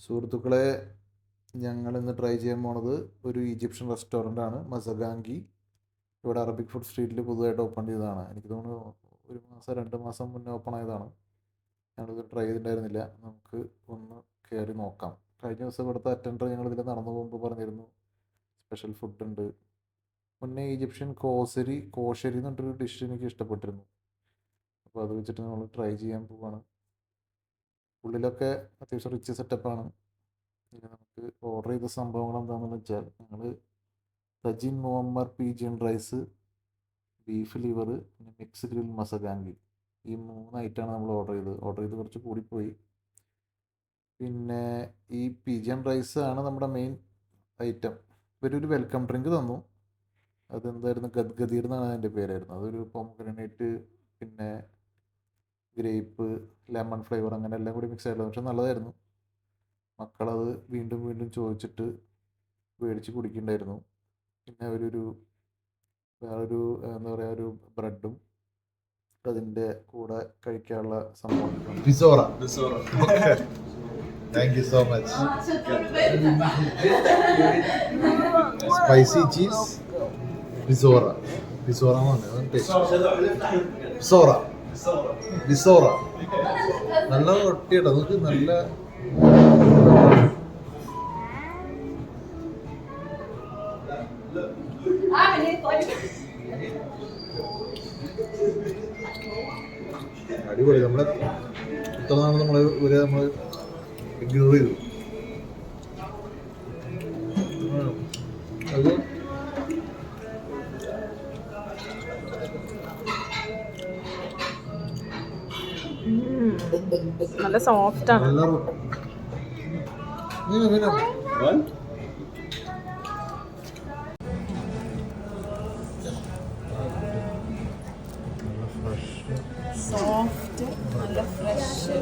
സുഹൃത്തുക്കളെ, ഞങ്ങളിന്ന് ട്രൈ ചെയ്യാൻ പോണത് ഒരു ഈജിപ്ഷ്യൻ റെസ്റ്റോറൻ്റാണ് മസഗാങ്കി. ഇവിടെ അറബിക് ഫുഡ് സ്ട്രീറ്റിൽ പുതുതായിട്ട് ഓപ്പൺ ചെയ്തതാണ്. എനിക്ക് തോന്നുന്നു 1 മാസം 2 മാസം മുന്നേ ഓപ്പൺ ആയതാണ്. ഞങ്ങളിത് ട്രൈ ചെയ്തിട്ടുണ്ടായിരുന്നില്ല. നമുക്ക് ഒന്ന് കയറി നോക്കാം. കഴിഞ്ഞ ദിവസം ഇവിടുത്തെ അറ്റൻഡർ ഞങ്ങളിതിൽ നടന്നു പോകുമ്പോൾ പറഞ്ഞിരുന്നു സ്പെഷ്യൽ ഫുഡുണ്ട്. മുന്നേ ഈജിപ്ഷ്യൻ കോശരി എന്ന് പറഞ്ഞൊരു ഡിഷ് എനിക്ക് ഇഷ്ടപ്പെട്ടിരുന്നു. അപ്പോൾ അത് വെച്ചിട്ട് നമ്മൾ ട്രൈ ചെയ്യാൻ പോവാണ്. ഉള്ളിലൊക്കെ അത്യാവശ്യം റിച്ച് സെറ്റപ്പാണ്. ഇനി നമുക്ക് ഓർഡർ ചെയ്ത സംഭവങ്ങൾ എന്താണെന്ന് വെച്ചാൽ, ഞങ്ങൾ തജിൻ മുഹമ്മർ പീജിയൻ റൈസ്, ബീഫ് ലിവർ, പിന്നെ മിക്സ് ഗ്രിൽ മസഗാങ്കി, ഈ 3 ഐറ്റമാണ് നമ്മൾ ഓർഡർ ചെയ്ത് കുറച്ച് കൂടിപ്പോയി. പിന്നെ ഈ പീജിയൻ റൈസ് ആണ് നമ്മുടെ മെയിൻ ഐറ്റം. ഇവരൊരു വെൽക്കം ഡ്രിങ്ക് തന്നു. അതെന്തായിരുന്നു, ഗദ്ഗദീർ എന്നാണ് അതിൻ്റെ പേരായിരുന്നു. അതൊരു പൊമഗ്രനേറ്റ്, പിന്നെ ഗ്രേപ്പ്, ലെമൺ ഫ്ലേവർ, അങ്ങനെ എല്ലാം കൂടി മിക്സ് ആയിരുന്നു. പക്ഷെ നല്ലതായിരുന്നു. മക്കളത് വീണ്ടും വീണ്ടും ചോദിച്ചിട്ട് മേടിച്ച് കുടിക്കുന്നുണ്ടായിരുന്നു. പിന്നെ വേറൊരു എന്താ പറയുക, ഒരു ബ്രെഡും അതിൻ്റെ കൂടെ കഴിക്കാനുള്ള സംഭവം. Bisora. Okay. Thank you so much. Spicy cheese. Bisora. Bisora ആണ് ടേസ്റ്റ്. Bisora. നല്ല റൊട്ടിയാണ്. നമുക്ക് നല്ല അടിപൊളി. നമ്മളെ ഇത്ര നാൾ നമ്മൾ ഇഗ്നോർ ചെയ്തു. അത് നല്ല സോഫ്റ്റ് ആണ്. നല്ല സോഫ്റ്റ്, നല്ല ഫ്രഷ്.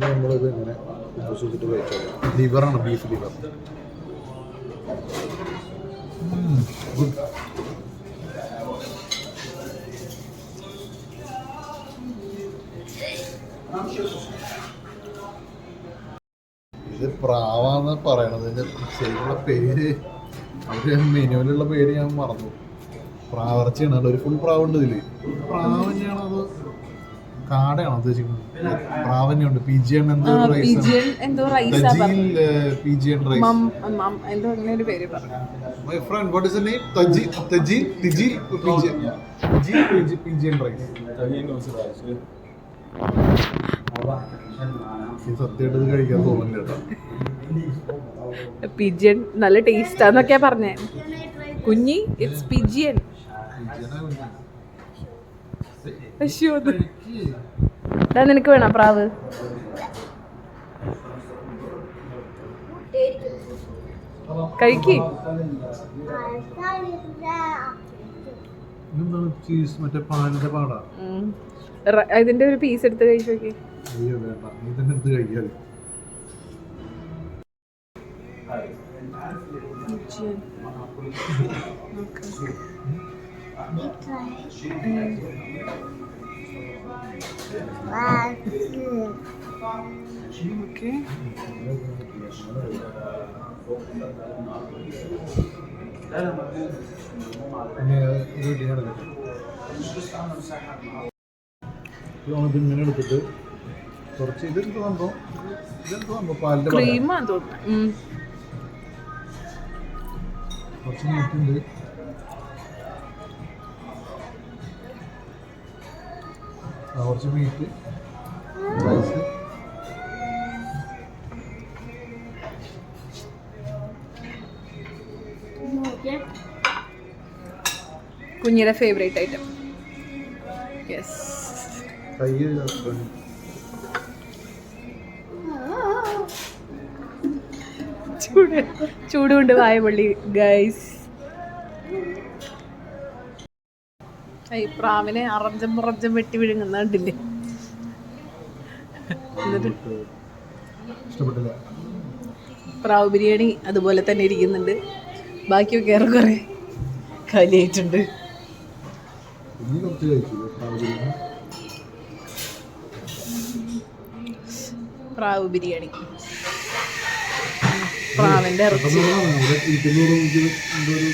നമ്മളിത് ഇങ്ങനെ സൂക്ഷിച്ചിട്ട് കഴിച്ചോളാം. ലിവറാണ്, ബീഫ് ലിവർ. ഗുഡ്. ഇത് പ്രാവാന്ന് പറയണത്. ഇതിൻ്റെ ശരിക്കുള്ള പേര്, അവരുടെ മെനുവിലുള്ള പേര് ഞാൻ മറന്നു. പ്രാവിറച്ചിയാണ്. ഒരു ഫുൾ പ്രാവുണ്ട് ഇതിൽ. പ്രാവ് തന്നെയാണോ അതോ കാടയാണോ ഉദ്ദേശിക്കുന്നത്? പ്രാവ് തന്നെയുണ്ട്. പിജിയൻ എന്തോ rice. My friend, what is the name? Tajin Pigeon rice. സത്യമായിട്ട് ഇത് കഴിക്കാൻ തോന്നില്ല കേട്ടോ. പിജിയൻ നല്ല ടേസ്റ്റാന്നൊക്കെയാ പറഞ്ഞേ കുഞ്ഞി. It's pigeon. നിനക്ക് വേണോ പ്രാവ്? കഴിക്ക്. മറ്റേ പാലിന്റെ പാടാ. ഇതിന്റെ ഒരു പീസ് എടുത്ത് കഴിച്ചു നോക്കി. അയ്യോ വേണ്ട, നീ തന്നെ എടുത്ത് കഴിക്കാതെ. ഇതിങ്ങനെ എടുത്തിട്ട് കുറച്ച് ഇതെന്ത് സംഭവം പാലിന്റെ ക്രീമാന്ന് തോന്നുന്നു. കുറച്ച് നീട്ടുണ്ട്. കുറച്ച് മീറ്റ്, റൈസ്. കുഞ്ഞിയുടെ ഫേവറേറ്റ് ഐറ്റം. യെസ്. ചൂടുകൊണ്ട് വായപള്ളി ഗൈസ്. ഈ പ്രാവിനെ അറഞ്ചം വെട്ടി വിഴുങ്ങുന്ന കണ്ടില്ലേ? ഇഷ്ടപ്പെട്ടില്ല. പ്രാവ് ബിരിയാണി അതുപോലെ തന്നെ ഇരിക്കുന്നുണ്ട്. ബാക്കിയൊക്കെ ഏറെക്കുറെ കാലിയായിട്ടുണ്ട്. ഇനി കുറച്ച് കഴിച്ചു പ്രാവ് ബിരിയാണി, പ്രാവിൻ്റെ ഇറച്ചി. ഇവിടെ ഇരിക്കുന്നതോറും എനിക്ക് എന്തോ ഒരു